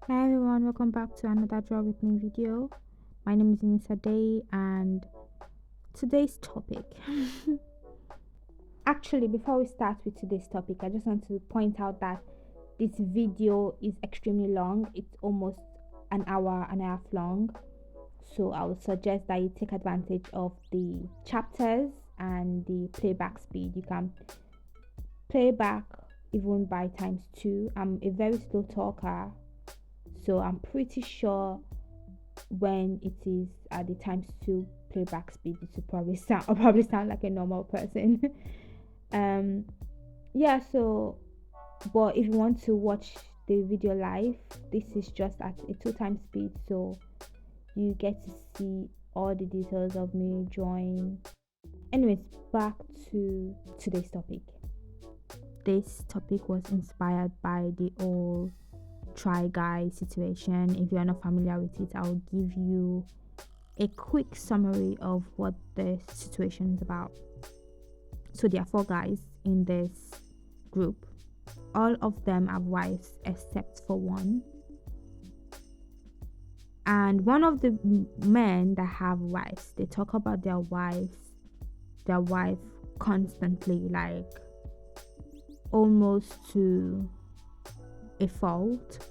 Hi everyone, welcome back to another Draw With Me video. My name is Nisa Day and today's topic. Actually, before we start with today's topic, I just want to point out that this video is extremely long. It's almost an hour and a half long. So I would suggest that you take advantage of the chapters and the playback speed. You can play back even by times two. I'm a very slow talker, so I'm pretty sure when it is at the times two playback speed it will probably sound I'll probably sound like a normal person. um yeah, so but if you want to watch the video live, this is just at a two times speed, so you get to see all the details of me drawing. Anyways, back to today's topic. This topic was inspired by the old try guy situation. If you're not familiar with it, I'll give you a quick summary of what the situation is about. So there are four guys in this group. All of them have wives except for one. And one of the men that have wives, they talk about their wife constantly, like almost to a fault.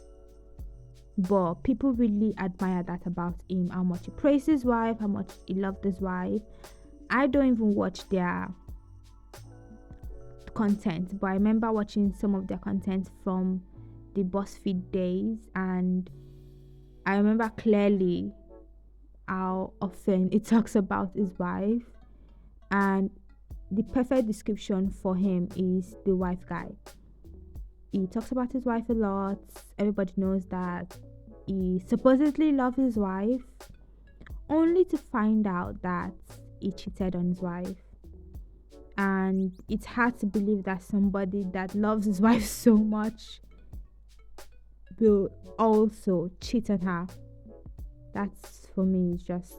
But people really admire that about him, how much he praised his wife, how much he loved his wife. I don't even watch their content, but I remember watching some of their content from the BuzzFeed days, and I remember clearly how often it talks about his wife. And the perfect description for him is the wife guy. He talks about his wife a lot. Everybody knows that he supposedly loves his wife, only to find out that he cheated on his wife. And it's hard to believe that somebody that loves his wife so much will also cheat on her. That's, for me, is just,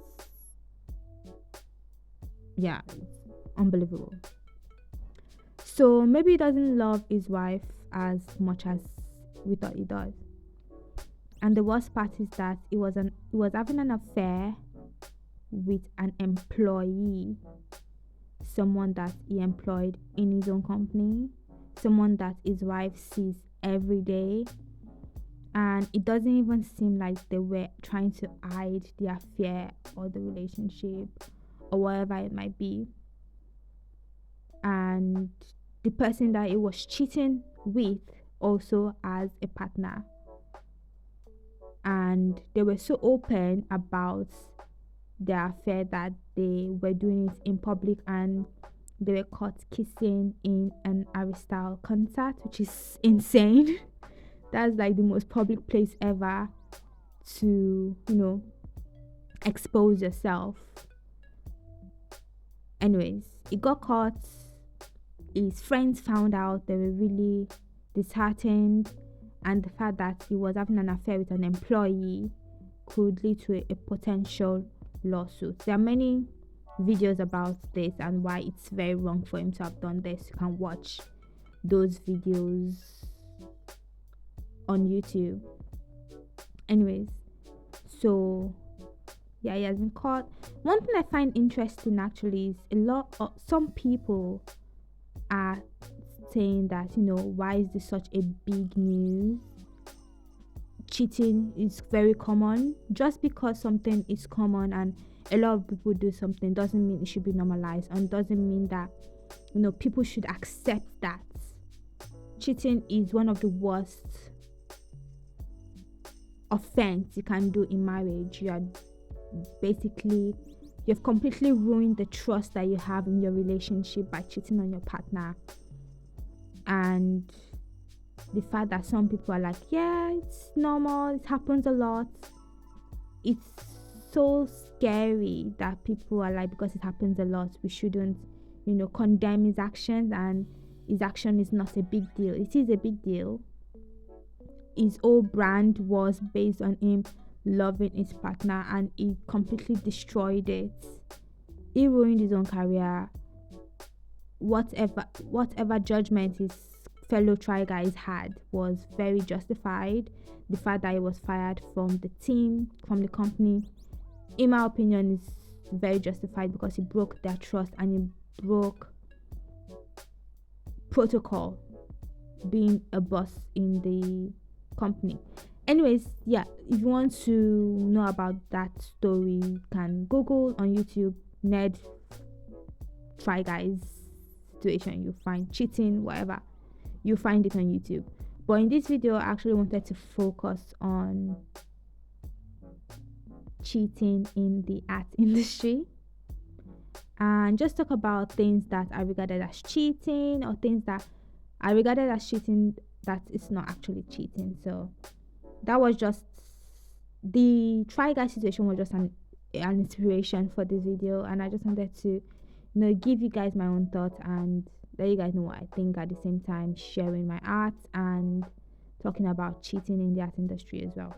yeah, unbelievable. So maybe he doesn't love his wife as much as we thought he does. And the worst part is that he was having an affair with an employee, someone that he employed in his own company, someone that his wife sees every day. And it doesn't even seem like they were trying to hide the affair or the relationship or whatever it might be. And the person that he was cheating with also has a partner. And they were so open about their affair that they were doing it in public, and they were caught kissing in an Harry Styles concert, which is insane. That's like the most public place ever to, expose yourself. Anyways, it got caught. His friends found out. They were really disheartened, and the fact that he was having an affair with an employee could lead to a potential lawsuit. There are many videos about this and why it's very wrong for him to have done this. You can watch those videos on YouTube. Anyways, so yeah, he has been caught. One thing I find interesting actually is some people are saying that, why is this such a big news? Cheating is very common. Just because something is common and a lot of people do something doesn't mean it should be normalized, and doesn't mean that people should accept that. Cheating is one of the worst offense you can do in marriage. You've completely ruined the trust that you have in your relationship by cheating on your partner. And the fact that some people are like, yeah, it's normal, it happens a lot. It's so scary that people are like, because it happens a lot, we shouldn't, condemn his actions, and his action is not a big deal. It is a big deal. His whole brand was based on him loving his partner, and he completely destroyed it. He ruined his own career. Whatever judgment is fellow try guys had was very justified. The fact that he was fired from the team, from the company, in my opinion, is very justified because he broke their trust and he broke protocol, being a boss in the company. Anyways, yeah, if you want to know about that story, you can Google on YouTube Ned Try Guys situation. You find cheating, whatever, you find it on YouTube. But in this video, I actually wanted to focus on cheating in the art industry and just talk about things that are regarded as cheating or things that are regarded as cheating that is not actually cheating. So that was just the try guy situation was just an inspiration for this video, and I just wanted to give you guys my own thoughts and let you guys know what I think, at the same time sharing my art and talking about cheating in the art industry as well.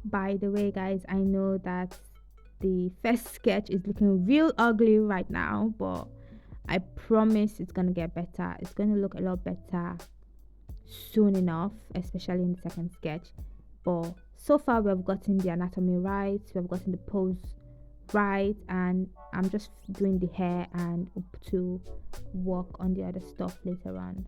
By the way, guys, I know that the first sketch is looking real ugly right now, but I promise it's gonna get better. It's gonna look a lot better soon enough, especially in the second sketch. But so far we've gotten the anatomy right, we've gotten the pose right, and I'm just doing the hair and up to work on the other stuff later on.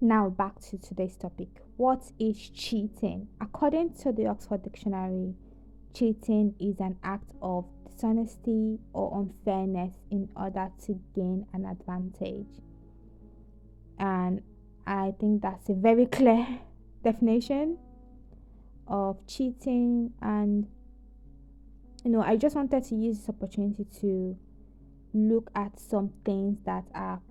Now back to today's topic. What is cheating? According to the Oxford Dictionary, cheating is an act of dishonesty or unfairness in order to gain an advantage. And I think that's a very clear definition of cheating. And I just wanted to use this opportunity to look at some things that are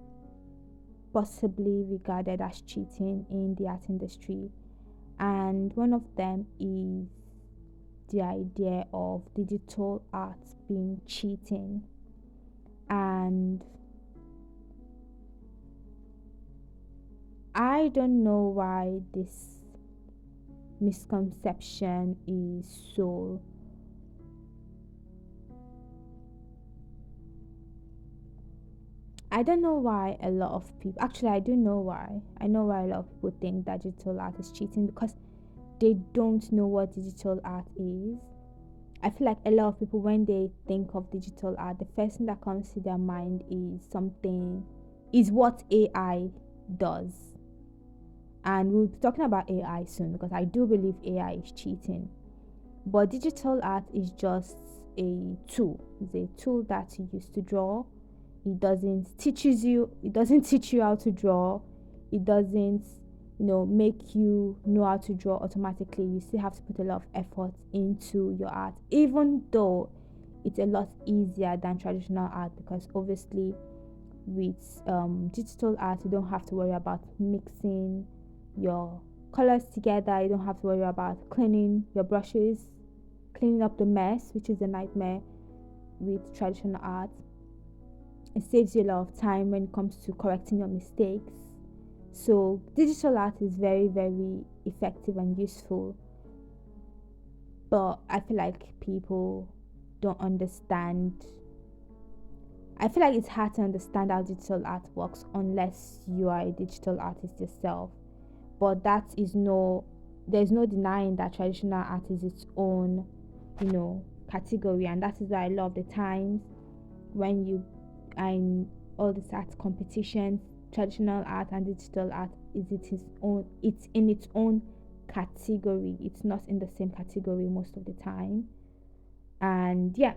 possibly regarded as cheating in the art industry, and one of them is the idea of digital art being cheating. And I don't know why this misconception is so I don't know why a lot of people, actually, I do know why. I know why a lot of people think that digital art is cheating, because they don't know what digital art is. I feel like a lot of people, when they think of digital art, the first thing that comes to their mind is what AI does. And we'll be talking about AI soon, because I do believe AI is cheating. But digital art is just a tool. It's a tool that you use to draw. It doesn't teach you how to draw. It doesn't, make you know how to draw automatically. You still have to put a lot of effort into your art, even though it's a lot easier than traditional art, because obviously with digital art you don't have to worry about mixing your colors together. You don't have to worry about cleaning your brushes, cleaning up the mess, which is a nightmare with traditional art. It saves you a lot of time when it comes to correcting your mistakes. So digital art is very, very effective and useful, but I feel like people don't understand. I feel like it's hard to understand how digital art works unless you are a digital artist yourself. But there's no denying that traditional art is its own, category, and that is why a lot of the times when you are in all these art competitions, traditional art and digital art it's in its own category. It's not in the same category most of the time. And yeah.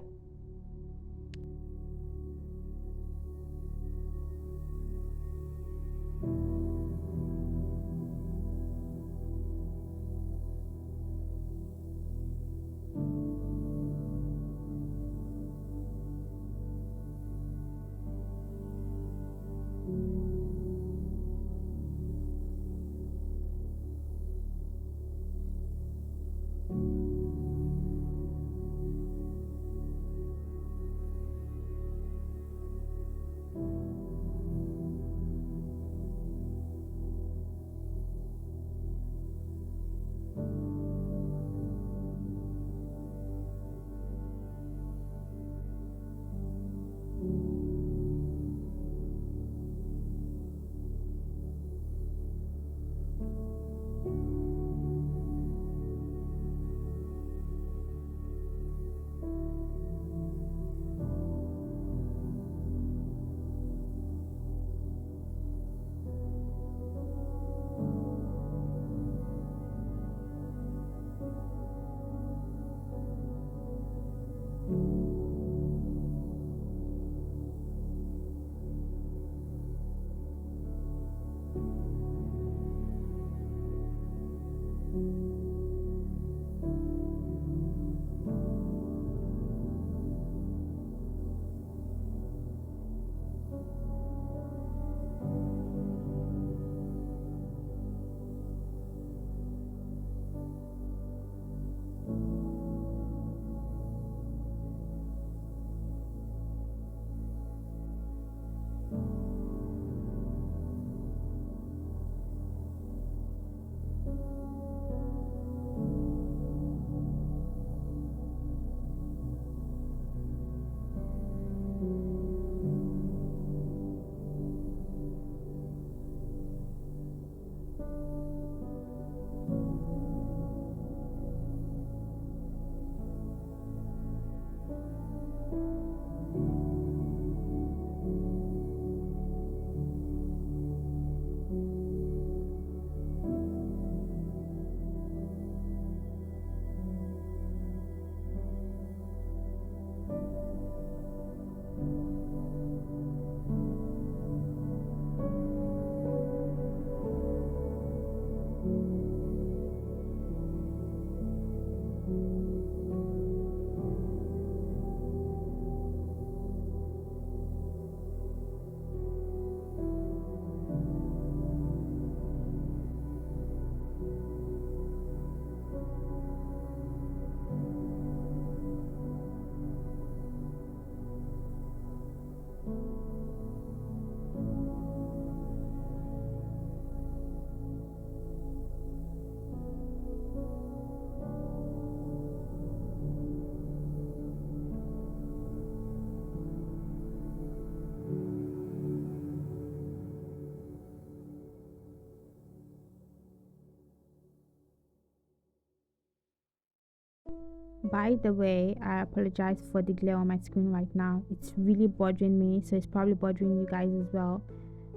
By the way, I apologize for the glare on my screen right now. It's really bothering me, so it's probably bothering you guys as well.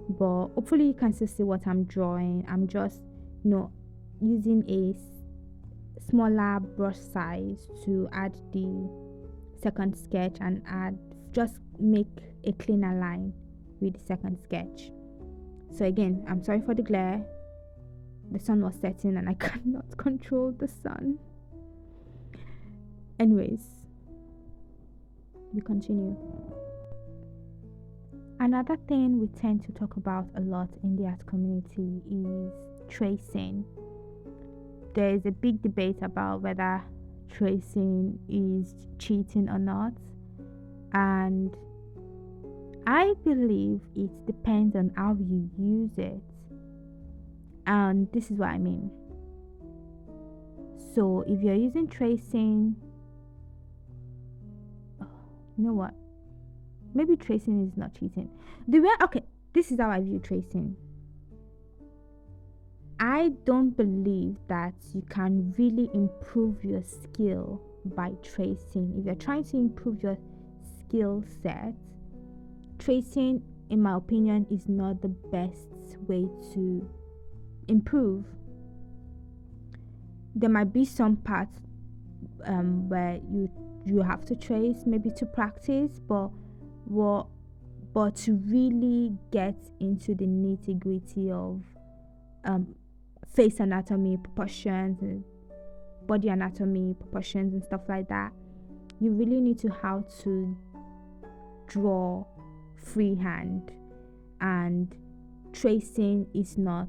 But hopefully you can still see what I'm drawing. I'm just, using a smaller brush size to add the second sketch and just make a cleaner line with the second sketch. So again, I'm sorry for the glare. The sun was setting and I cannot control the sun. Anyways, we continue. Another thing we tend to talk about a lot in the art community is tracing. There is a big debate about whether tracing is cheating or not, and I believe it depends on how you use it. And this is what I mean. So if you're using tracing, you know what? Maybe tracing is not cheating. This is how I view tracing. I don't believe that you can really improve your skill by tracing. If you're trying to improve your skill set, tracing, in my opinion, is not the best way to improve. There might be some parts where you have to trace, maybe to practice, but to really get into the nitty-gritty of face anatomy, proportions, and body anatomy, proportions, and stuff like that, you really need to how to draw freehand, and tracing is not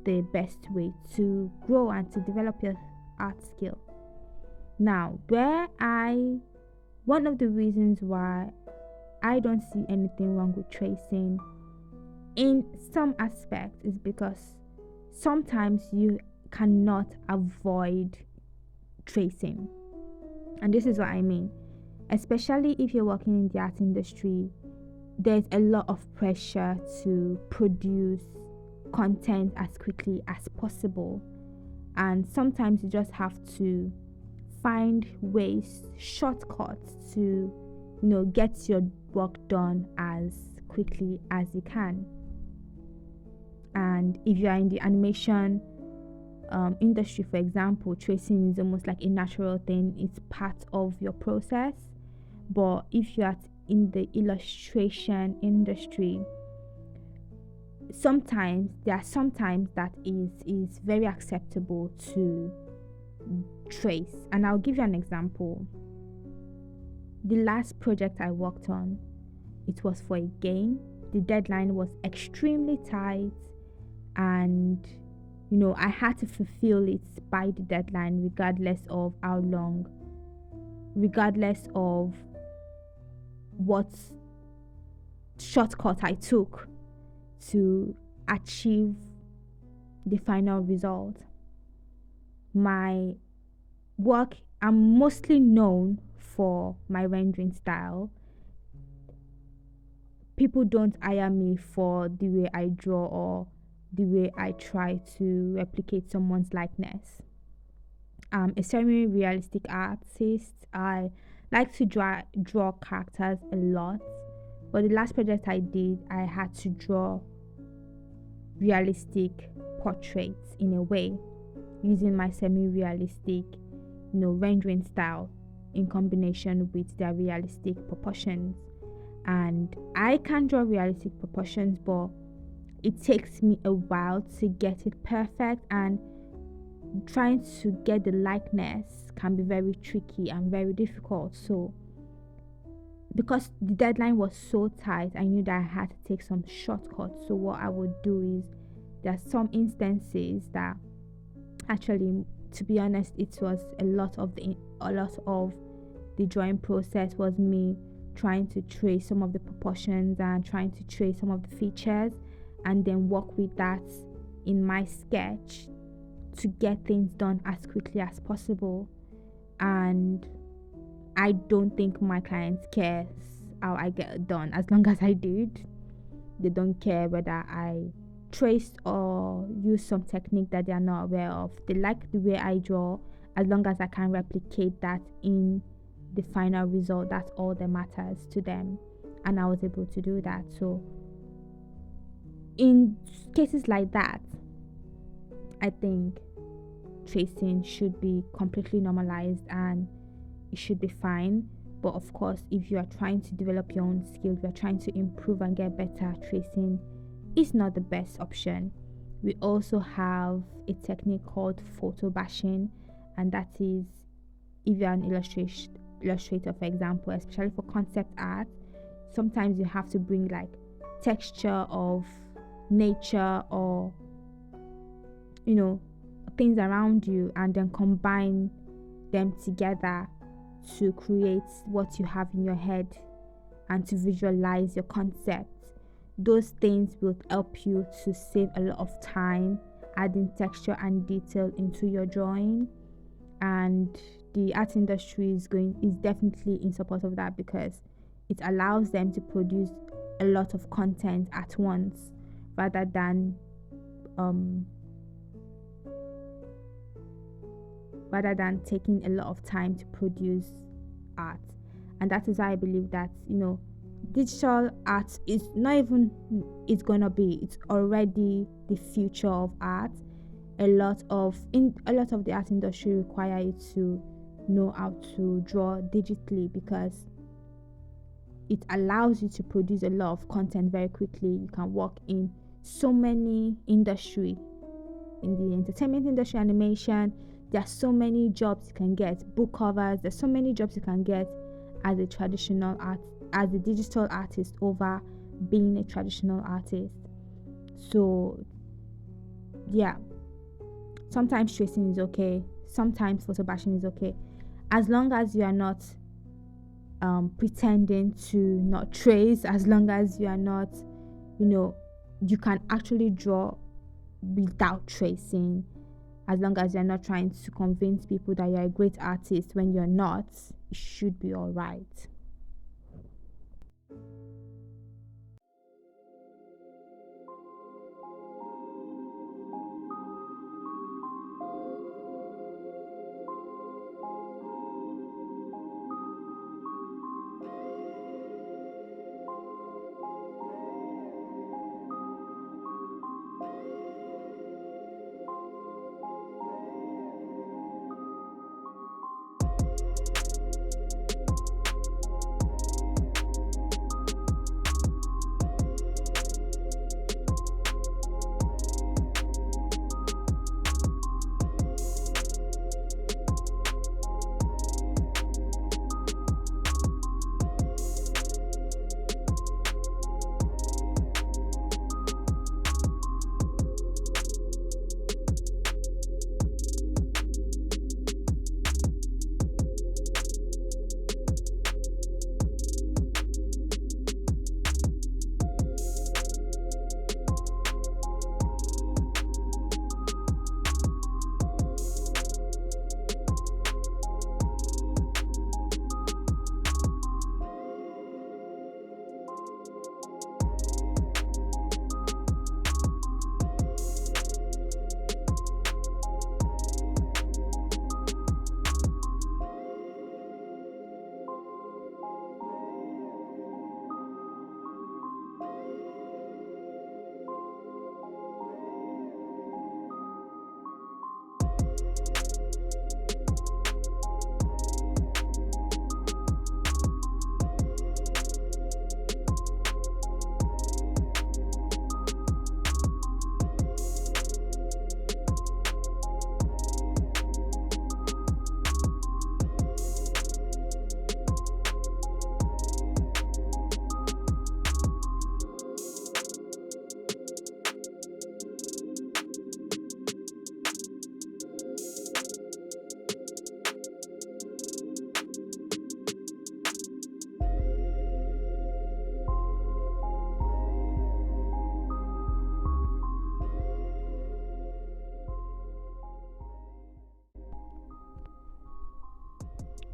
the best way to grow and to develop your art skill. Now, one of the reasons why I don't see anything wrong with tracing in some aspects is because sometimes you cannot avoid tracing. And this is what I mean. Especially if you're working in the art industry, there's a lot of pressure to produce content as quickly as possible. And sometimes you just have to find ways, shortcuts to, get your work done as quickly as you can. And if you are in the animation industry, for example, tracing is almost like a natural thing. It's part of your process. But if you are in the illustration industry, sometimes that is very acceptable to trace. And I'll give you an example. The last project I worked on, it was for a game. The deadline was extremely tight, and I had to fulfill it by the deadline, regardless of how long, regardless of what shortcut I took to achieve the final result. My work, I'm mostly known for my rendering style. People don't hire me for the way I draw or the way I try to replicate someone's likeness. I'm a semi-realistic artist. I like to draw characters a lot, but the last project I did, I had to draw realistic portraits in a way, using my semi-realistic, rendering style in combination with their realistic proportions. And I can draw realistic proportions, but it takes me a while to get it perfect, and trying to get the likeness can be very tricky and very difficult. So because the deadline was so tight, I knew that I had to take some shortcuts. So what I would do is, there are some instances that actually, to be honest, it was a lot of the drawing process was me trying to trace some of the proportions and trying to trace some of the features, and then work with that in my sketch to get things done as quickly as possible. And I don't think my clients care how I get it done, as long as I did. They don't care whether I traced or use some technique that they are not aware of. They like the way I draw, as long as I can replicate that in the final result. That's all that matters to them, and I was able to do that. So in cases like that, I think tracing should be completely normalized and it should be fine. But of course, if you are trying to develop your own skills, you are trying to improve and get better, tracing is not the best option. We also have a technique called photo bashing, and that is, if you're an illustrator, for example, especially for concept art, sometimes you have to bring like texture of nature or things around you and then combine them together to create what you have in your head and to visualize your concept. Those things will help you to save a lot of time adding texture and detail into your drawing, and the art industry is definitely in support of that, because it allows them to produce a lot of content at once rather than taking a lot of time to produce art. And that is why I believe that digital art is not even it's already the future of art. A lot of the art industry require you to know how to draw digitally, because it allows you to produce a lot of content very quickly. You can work in so many industry, in the entertainment industry, animation. There are so many jobs you can get, book covers. There's so many jobs you can get as a digital artist over being a traditional artist. So yeah, sometimes tracing is okay, sometimes photo bashing is okay, as long as you are not pretending to not trace, as long as you are not, you can actually draw without tracing, as long as you're not trying to convince people that you're a great artist when you're not, it should be all right.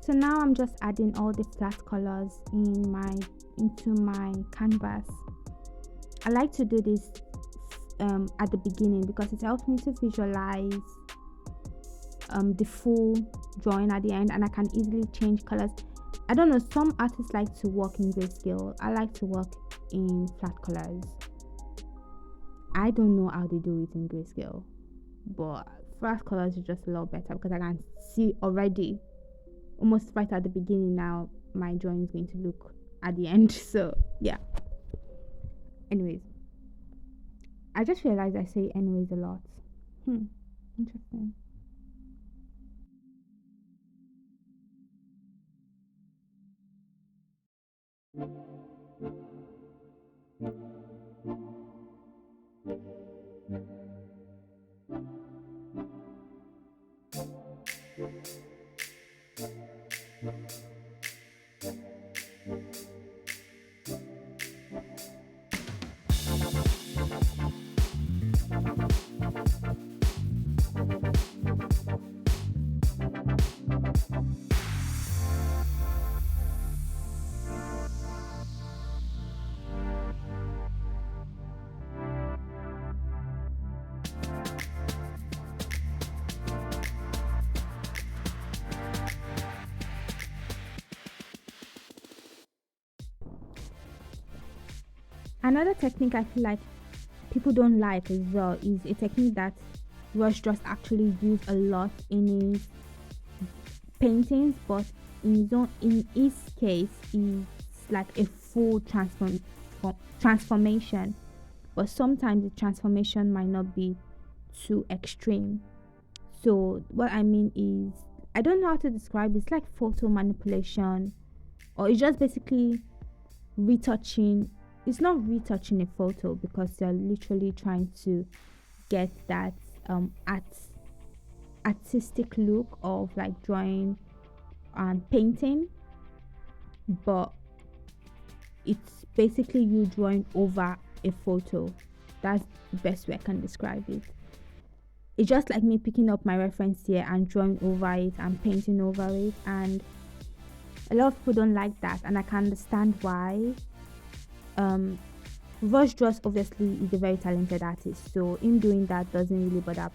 So now I'm just adding all the flat colors into my canvas. I like to do this at the beginning because it helps me to visualize the full drawing at the end, and I can easily change colors. I don't know, some artists like to work in grayscale. I like to work in flat colors. I don't know how they do it in grayscale, but flat colors is just a lot better because I can see already, almost right at the beginning, now my drawing is going to look at the end. So yeah. Anyways, I just realized I say anyways a lot. Interesting. Another technique I feel like people don't like as well is a technique that Rush just actually use a lot in his paintings, but in his case, it's like a full transformation. But sometimes the transformation might not be too extreme. So what I mean is, I don't know how to describe it. It's like photo manipulation, or it's just basically retouching. It's not retouching a photo because they're literally trying to get that artistic look of like drawing and painting, but it's basically you drawing over a photo. That's the best way I can describe it. It's just like me picking up my reference here and drawing over it and painting over it, and a lot of people don't like that, and I can understand why. Rush Dross obviously is a very talented artist, so him doing that doesn't really bother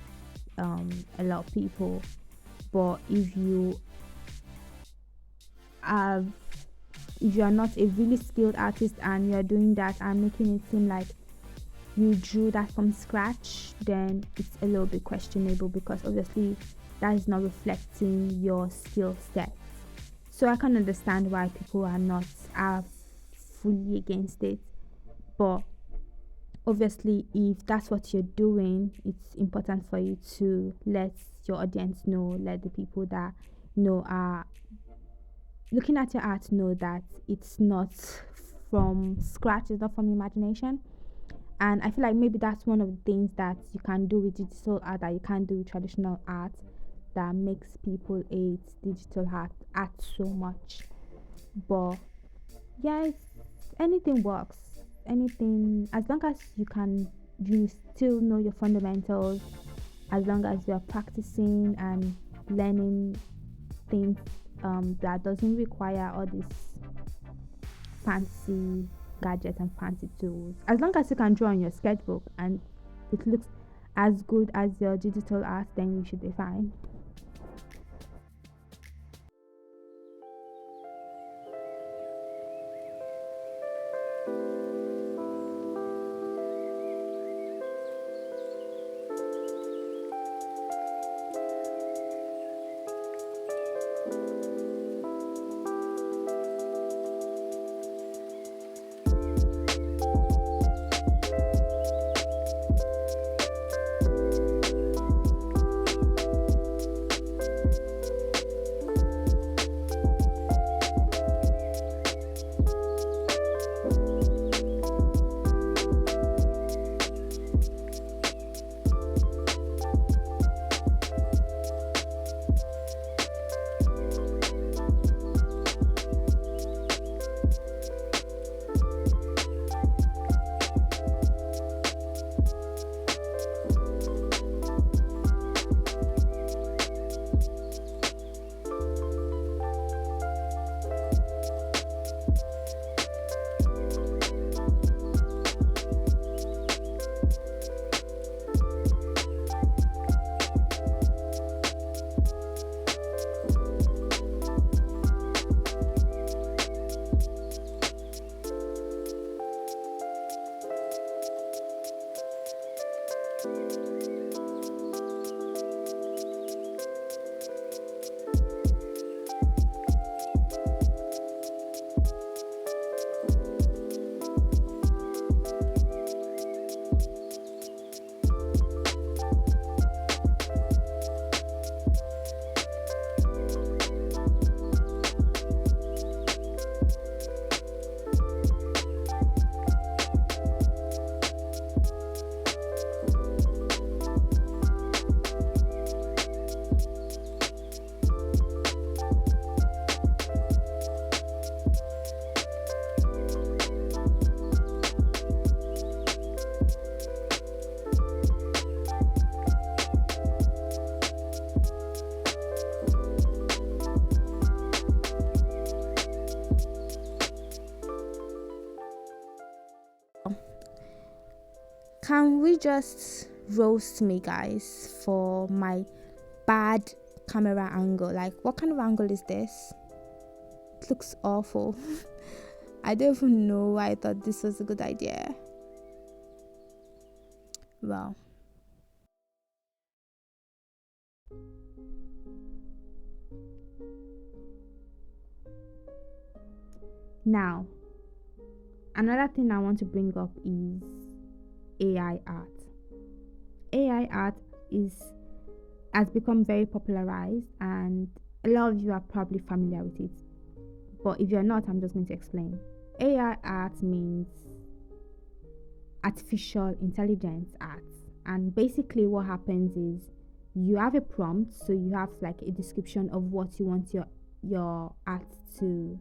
a lot of people. But have if you are not a really skilled artist and you're doing that and making it seem like you drew that from scratch, then it's a little bit questionable, because obviously that is not reflecting your skill set. So I can understand why people are fully against it. But obviously, if that's what you're doing, it's important for you to let your audience know, let the people that are looking at your art know that it's not from scratch, it's not from imagination. And I feel like maybe that's one of the things that you can do with digital art that you can't do with traditional art, that makes people hate digital art so much. But yeah, anything works. Anything, as long as you still know your fundamentals, as long as you're practicing and learning things that doesn't require all these fancy gadgets and fancy tools. As long as you can draw on your sketchbook and it looks as good as your digital art, then you should be fine. Can we just roast me, guys, for my bad camera angle? Like, what kind of angle is this? It looks awful. I don't even know why I thought this was a good idea. Well, now another thing I want to bring up is AI art. AI art has become very popularized, and a lot of you are probably familiar with it. But if you're not, I'm just going to explain. AI art means artificial intelligence art, and basically what happens is you have a prompt, so you have like a description of what you want your art to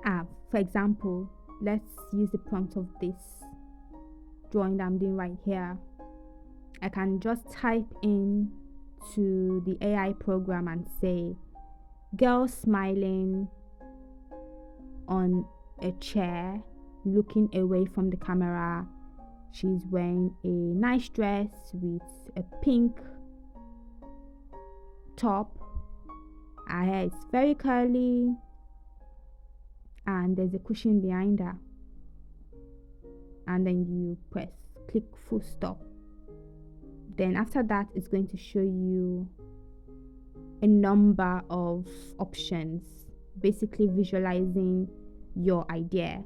have. For example, let's use the prompt of this drawing that I'm doing right here. I can just type in to the AI program and say, girl smiling on a chair looking away from the camera. She's wearing a nice dress with a pink top. Her hair is very curly and there's a cushion behind her. And then you click full stop. Then after that, it's going to show you a number of options, basically visualizing your idea.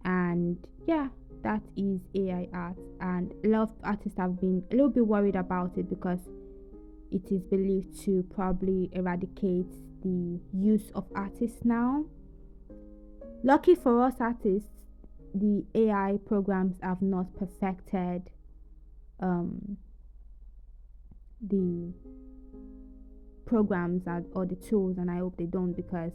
And yeah, that is AI art. And a lot of artists have been a little bit worried about it because it is believed to probably eradicate the use of artists now. Lucky for us artists, the AI programs have not perfected the programs or the tools, and I hope they don't, because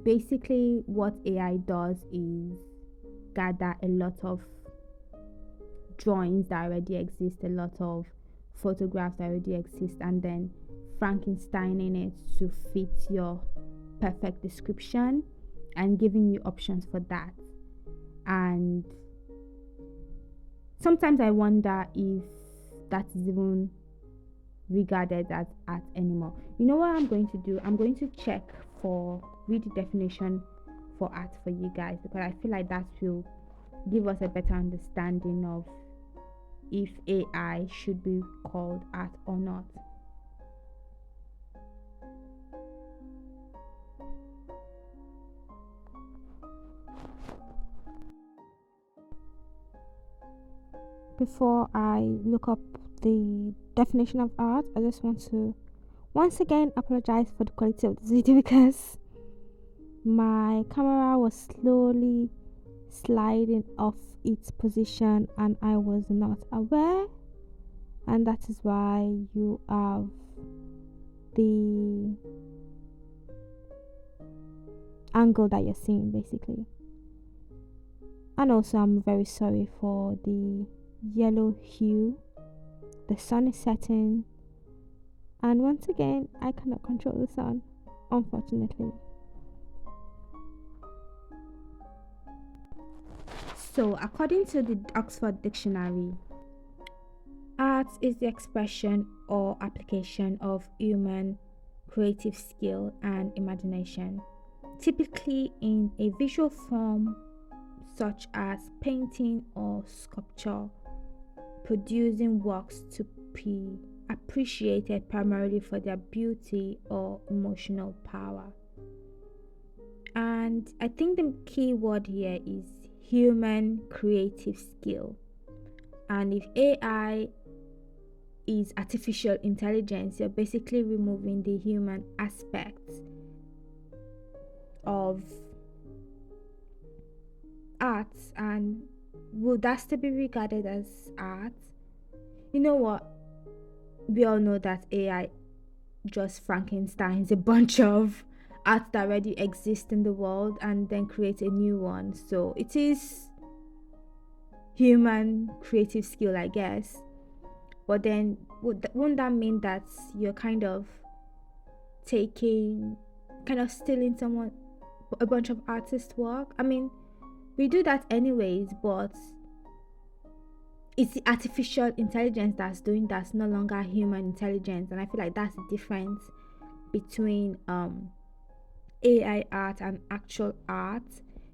basically what AI does is gather a lot of drawings that already exist, a lot of photographs that already exist, and then Frankensteining it to fit your perfect description and giving you options for that. And sometimes I wonder if that is even regarded as art anymore. You know what I'm going to do? I'm going to read the definition for art for you guys, because I feel like that will give us a better understanding of if AI should be called art or not. Before I look up the definition of art, I just want to once again apologize for the quality of this video because my camera was slowly sliding off its position and I was not aware, and that is why you have the angle that you're seeing basically. And also I'm very sorry for the yellow hue. The sun is setting, and once again I cannot control the sun, unfortunately. So according to the Oxford Dictionary, art is the expression or application of human creative skill and imagination, typically in a visual form such as painting or sculpture, producing works to be appreciated primarily for their beauty or emotional power. And I think the key word here is human creative skill. And if AI is artificial intelligence, you're basically removing the human aspect of art. And will that still be regarded as art? You know what? We all know that AI just Frankensteins a bunch of art that already exists in the world and then create a new one. So it is human creative skill, I guess. But then wouldn't that mean that you're kind of stealing someone a bunch of artist work. I mean, we do that anyways, but it's the artificial intelligence that's doing that's no longer human intelligence. And I feel like that's the difference between AI art and actual art,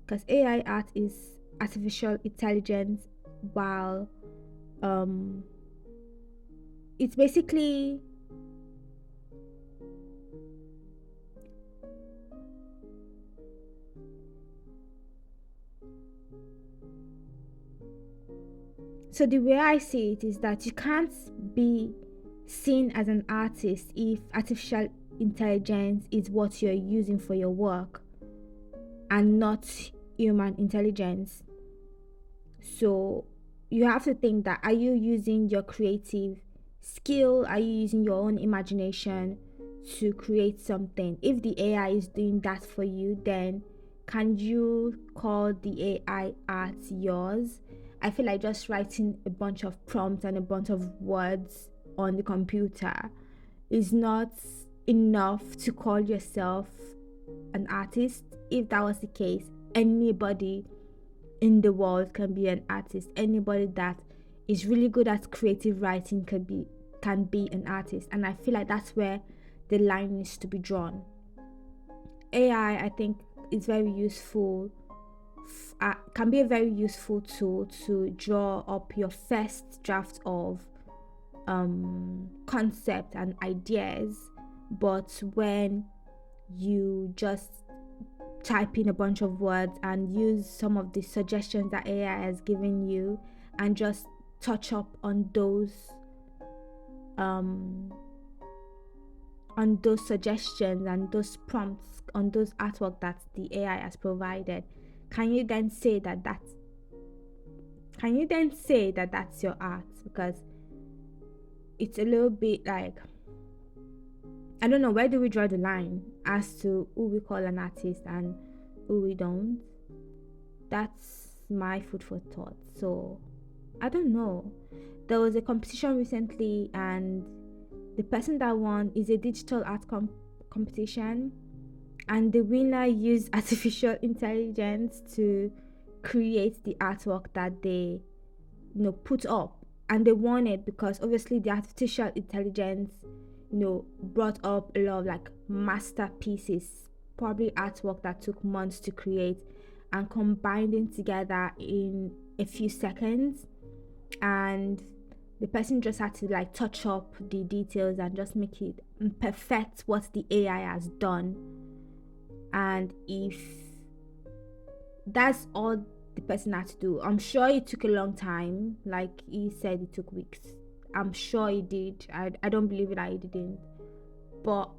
because AI art is artificial intelligence, while it's basically so the way I see it is that you can't be seen as an artist if artificial intelligence is what you're using for your work and not human intelligence. So you have to think that, are you using your creative skill? Are you using your own imagination to create something? If the AI is doing that for you, then can you call the AI art yours? I feel like just writing a bunch of prompts and a bunch of words on the computer is not enough to call yourself an artist. If that was the case, anybody in the world can be an artist. Anybody that is really good at creative writing can be an artist. And I feel like that's where the line needs to be drawn. AI, I think, is very useful, can be a very useful tool to draw up your first draft of concept and ideas. But when you just type in a bunch of words and use some of the suggestions that AI has given you and just touch up on those suggestions and those prompts on those artwork that the AI has provided, can you then say that that's your art? Because it's a little bit like, I don't know, where do we draw the line as to who we call an artist and who we don't? That's my food for thought. So I don't know. There was a competition recently, and the person that won is a digital art competition, and the winner used artificial intelligence to create the artwork that they put up, and they won it because obviously the artificial intelligence brought up a lot of like masterpieces, probably artwork that took months to create, and combined them together in a few seconds. And the person just had to like touch up the details and just make it perfect what the AI has done. And if that's all the person had to do, I'm sure it took a long time. Like he said, it took weeks. I'm sure it did. I don't believe that it didn't. But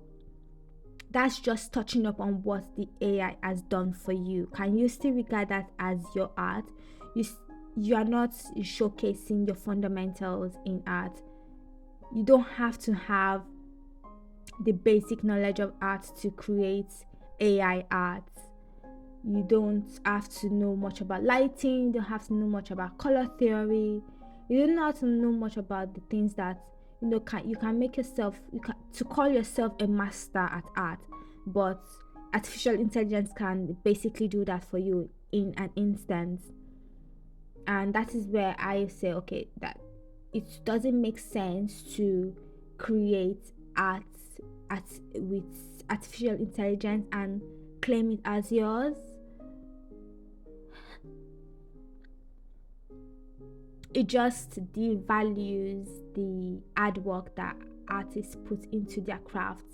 that's just touching up on what the AI has done for you. Can you still regard that as your art? You are not showcasing your fundamentals in art. You don't have to have the basic knowledge of art to create AI art. You don't have to know much about lighting. You don't have to know much about color theory. You don't have to know much about the things that you can make yourself, to call yourself a master at art. But artificial intelligence can basically do that for you in an instant. And that is where I say, okay, that it doesn't make sense to create art with artificial intelligence and claim it as yours. It just devalues the hard work that artists put into their craft.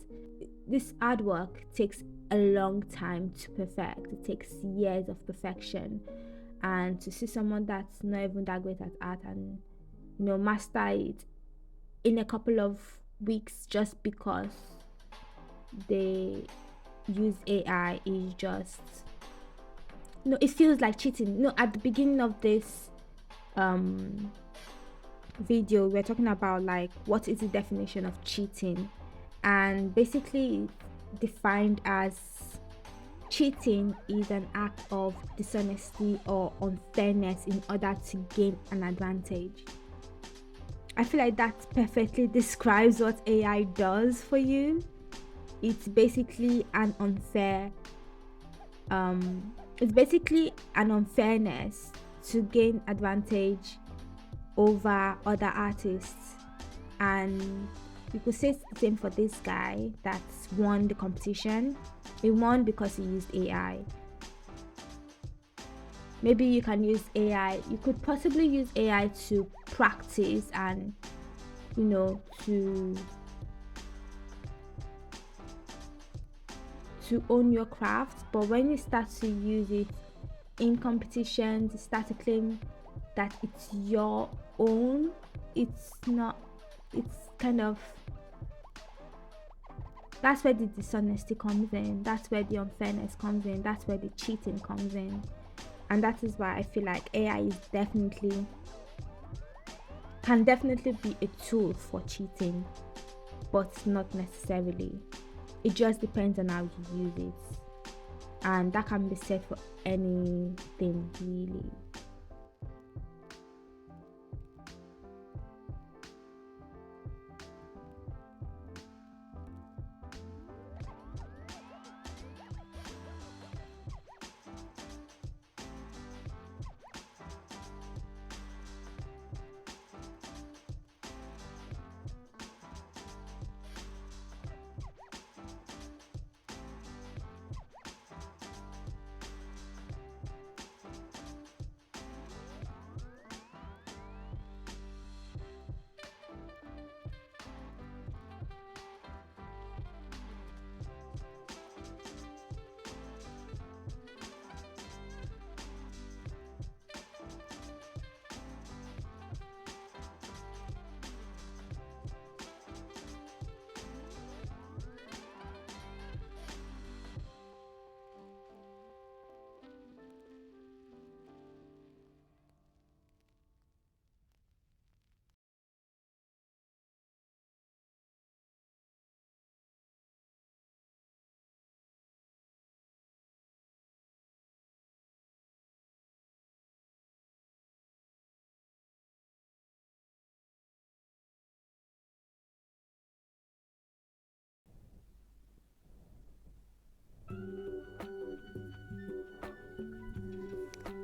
This hard work takes a long time to perfect. It takes years of perfection. And to see someone that's not even that great at art and master it in a couple of weeks just because they use AI is just it feels like cheating. At the beginning of this video, we're talking about like what is the definition of cheating, and basically it's defined as cheating is an act of dishonesty or unfairness in order to gain an advantage. I feel like that perfectly describes what AI does for you. It's basically an unfair It's basically an unfairness to gain advantage over other artists. And you could say the same for this guy that's won the competition. He won because he used AI. Maybe you can use AI, you could possibly use AI to practice and, you know, to own your craft. But when you start to use it in competitions, you start to claim that it's your own. It's not, it's kind of, that's where the dishonesty comes in, that's where the unfairness comes in, that's where the cheating comes in. And that is why I feel like AI is can definitely be a tool for cheating, but not necessarily. It just depends on how you use it, and that can be said for anything really.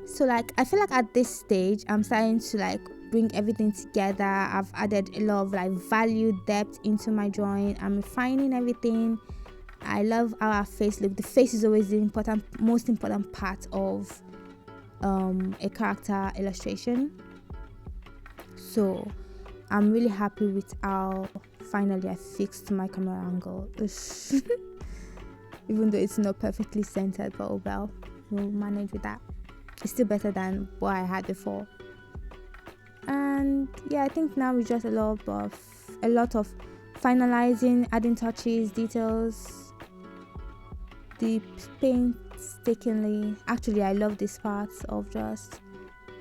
So like I feel like at this stage I'm starting to like bring everything together. I've added a lot of like value depth into my drawing. I'm refining everything. I love how our face look. The face is always the most important part of a character illustration. So I'm really happy with how finally I fixed my camera angle. Even though it's not perfectly centered, but oh well, we'll manage with that. It's still better than what I had before. And yeah, I think now it's just a lot of finalizing, adding touches, details, the painstakingly. Actually, I love this part of just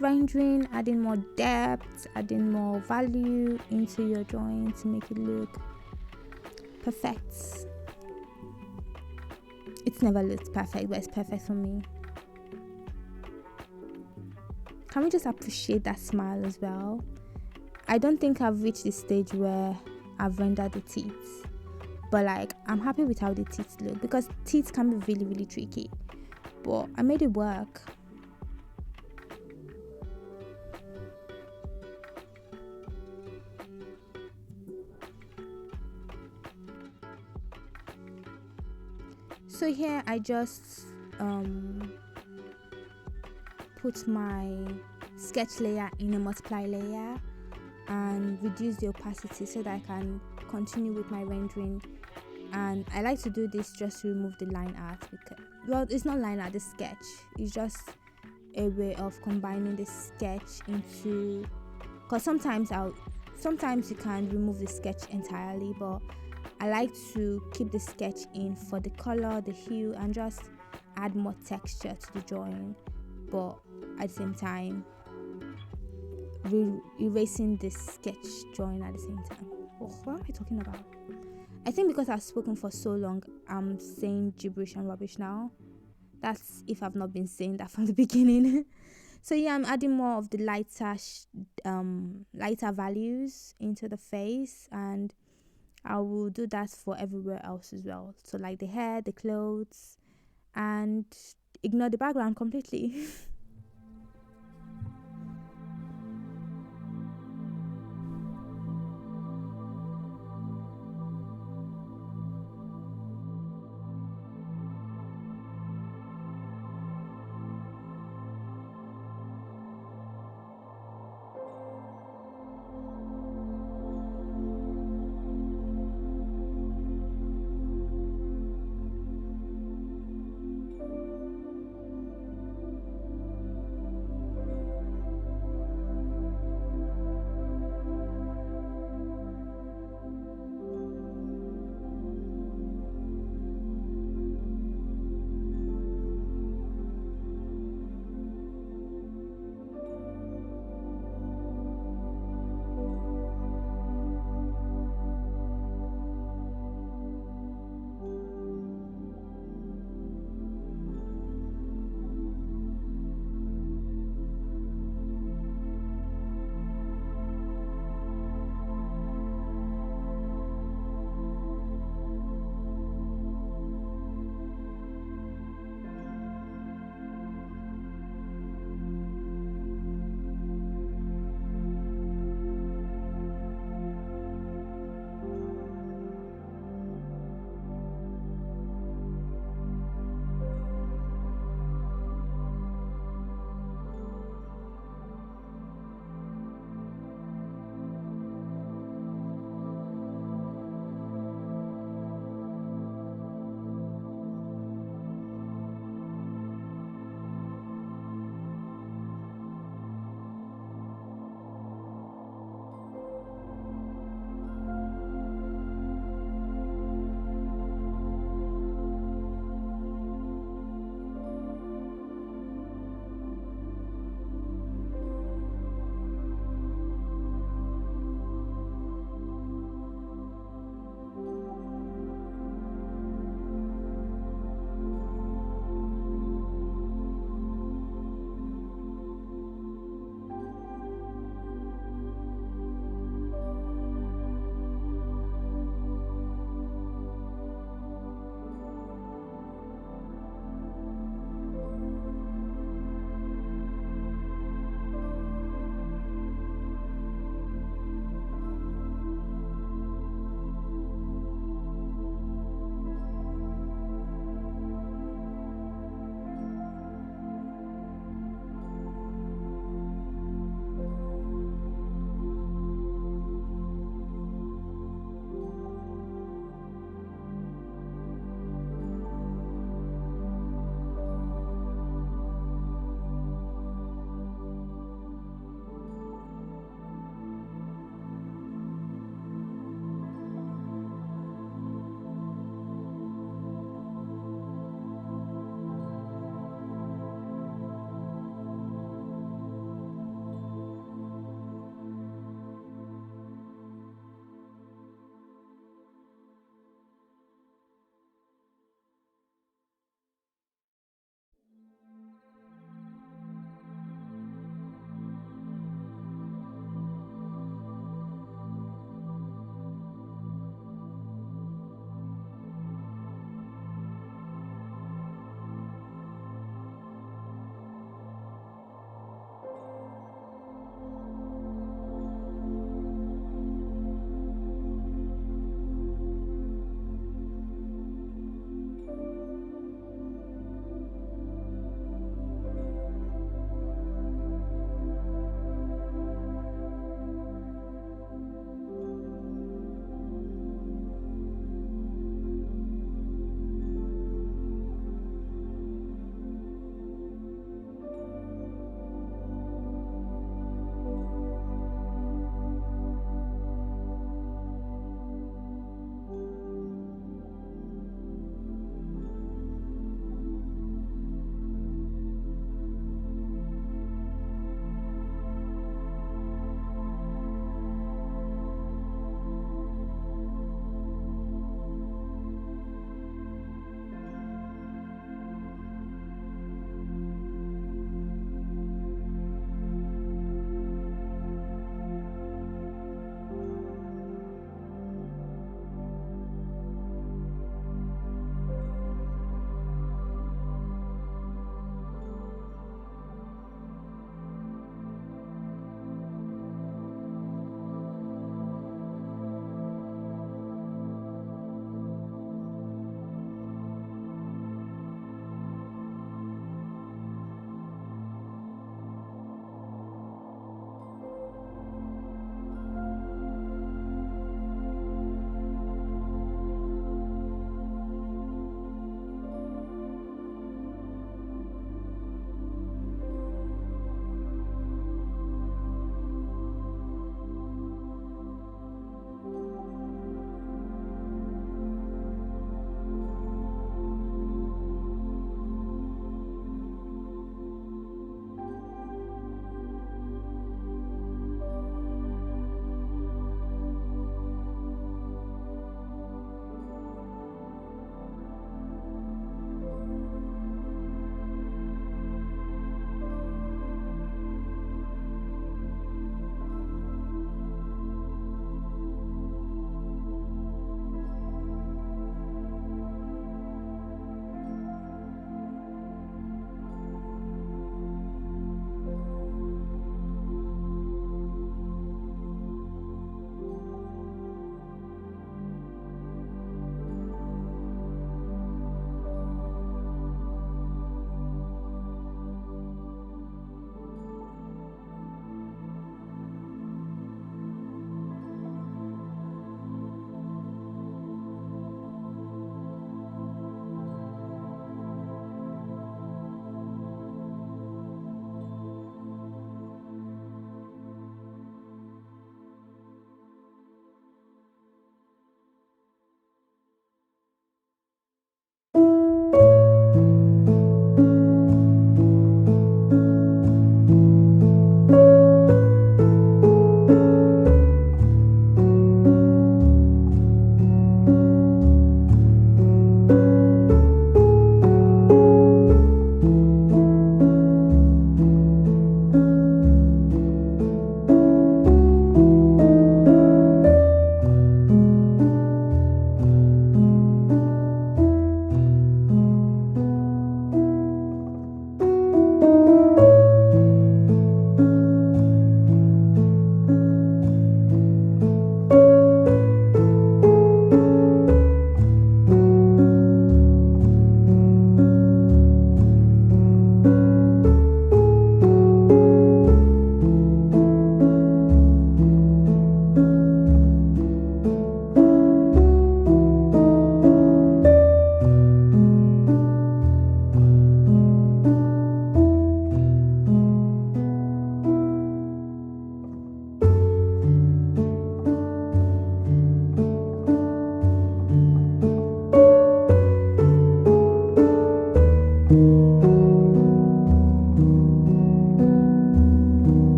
rendering, adding more depth, adding more value into your drawing to make it look perfect. It's never looked perfect, but it's perfect for me. Can we just appreciate that smile as well? I don't think I've reached the stage where I've rendered the teeth, but like I'm happy with how the teeth look, because teeth can be really, really tricky, but I made it work. So here I just put my sketch layer in a multiply layer and reduce the opacity so that I can continue with my rendering. And I like to do this just to remove the line art, because, well, it's not line art, the sketch. It's just a way of combining the sketch into, because sometimes you can remove the sketch entirely, but I like to keep the sketch in for the color, the hue, and just add more texture to the drawing, but at the same time erasing the sketch drawing at the same time. What am I talking about? I think because I've spoken for so long, I'm saying gibberish and rubbish now. That's if I've not been saying that from the beginning. So yeah, I'm adding more of the lighter values into the face, and I will do that for everywhere else as well. So like the hair, the clothes, and ignore the background completely.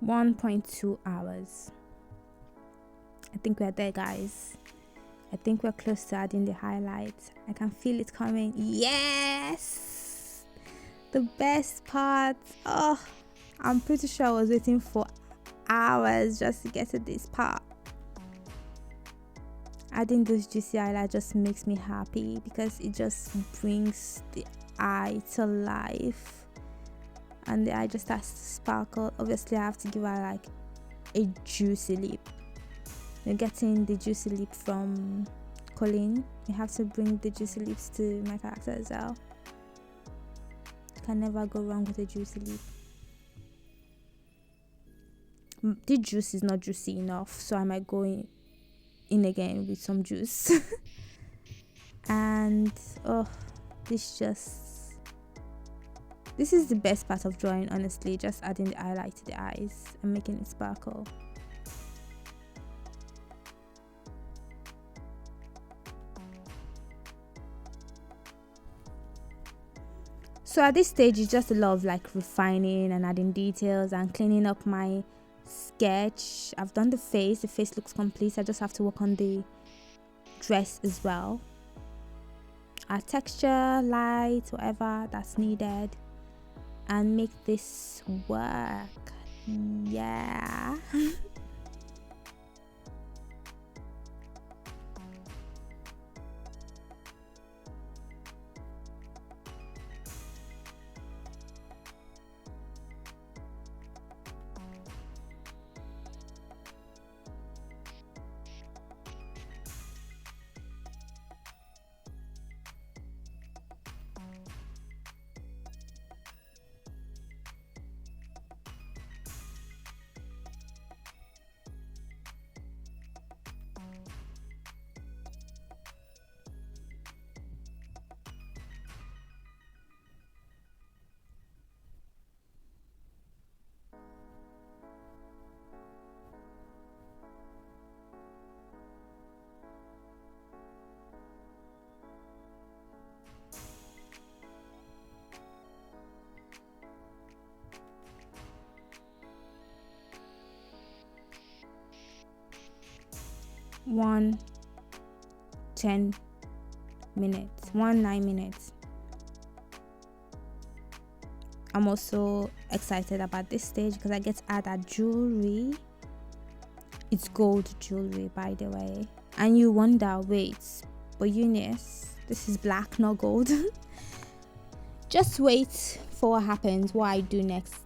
1.2 hours. I think we're there, guys. I think we're close to adding the highlights. I can feel it coming. Yes, the best part. Oh, I'm pretty sure I was waiting for hours just to get to this part. Adding those juicy highlights just makes me happy because it just brings the eye to life and the eye just starts to sparkle. Obviously I have to give her like a juicy lip. You're getting the juicy lip from Colleen. You have to bring the juicy lips to my character as well. You can never go wrong with a juicy lip. The juice is not juicy enough, so I might go in again with some juice. And oh, this is the best part of drawing, honestly, just adding the highlight to the eyes and making it sparkle. So at this stage, it's just a lot of like refining and adding details and cleaning up my sketch. I've done the face looks complete. I just have to work on the dress as well. Add texture, light, whatever that's needed, and make this work. Yeah. One 9 minutes. I'm also excited about this stage because I get to add that jewelry. It's gold jewelry, by the way, and you wonder, wait, but Eunice, this is black, not gold. Just wait for what happens, what I do next.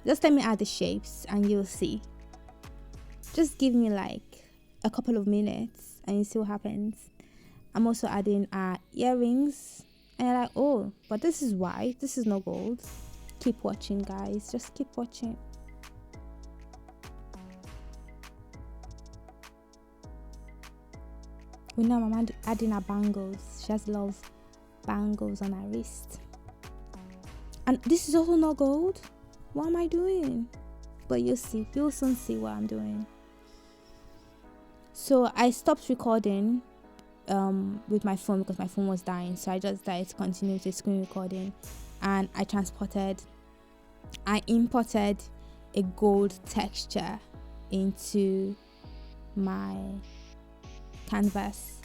Just let me add the shapes and you'll see. Just give me like a couple of minutes and you see what happens. I'm also adding earrings, and you're like, oh, but this is white, this is not gold. Keep watching, guys, just keep watching. We know I'm adding her bangles. She has a lot of bangles on her wrist, and this is also not gold. What am I doing? But you'll soon see what I'm doing. So I stopped recording with my phone because my phone was dying, so I just decided to continue the screen recording, and I imported a gold texture into my canvas,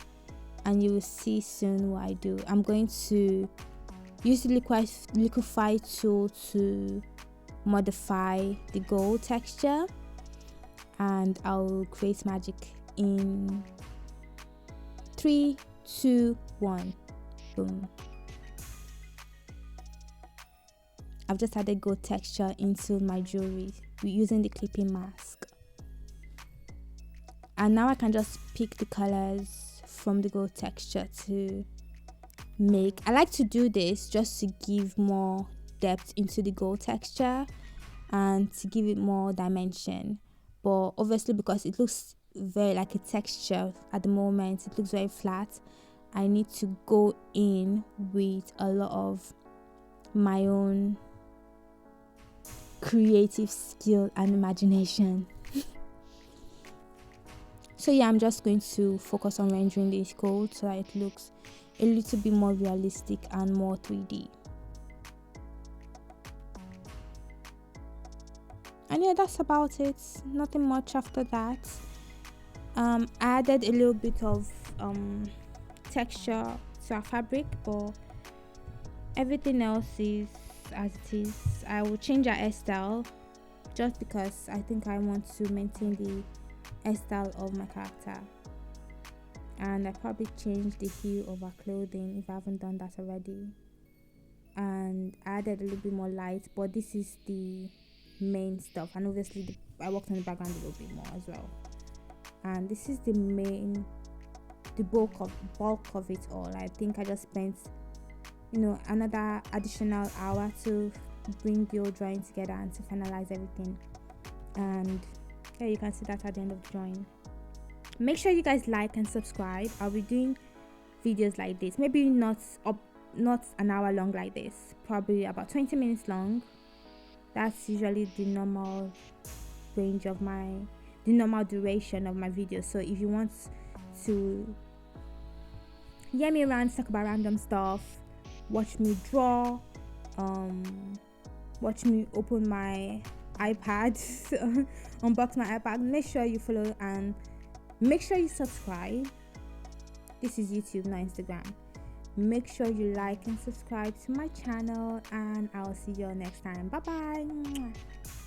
and you will see soon what I do. I'm going to use the liquify tool to modify the gold texture, and I'll create magic in 3, 2, 1. Boom. I've just added gold texture into my jewelry using the clipping mask, and now I can just pick the colors from the gold texture to make. I like to do this just to give more depth into the gold texture and to give it more dimension, but obviously because it looks very like a texture at the moment, it looks very flat, I need to go in with a lot of my own creative skill and imagination. So yeah, I'm just going to focus on rendering this gold so that it looks a little bit more realistic and more 3D. And yeah, that's about it. Nothing much after that. I added a little bit of texture to our fabric, but everything else is as it is. I will change our hairstyle just because I think I want to maintain the hairstyle of my character. And I probably change the hue of our clothing if I haven't done that already. And I added a little bit more light, but this is the main stuff. And obviously I worked on the background a little bit more as well. And this is the bulk of it all. I think I just spent another additional hour to bring the whole drawing together and to finalize everything. And yeah, you can see that at the end of the drawing. Make sure you guys like and subscribe. I'll be doing videos like this, maybe not an hour long like this, probably about 20 minutes long. That's usually the normal range of the normal duration of my videos. So if you want to hear me talk about random stuff, watch me draw, watch me open my iPad, unbox my iPad, make sure you follow and make sure you subscribe. This is YouTube, not Instagram. Make sure you like and subscribe to my channel, and I'll see you all next time. Bye bye.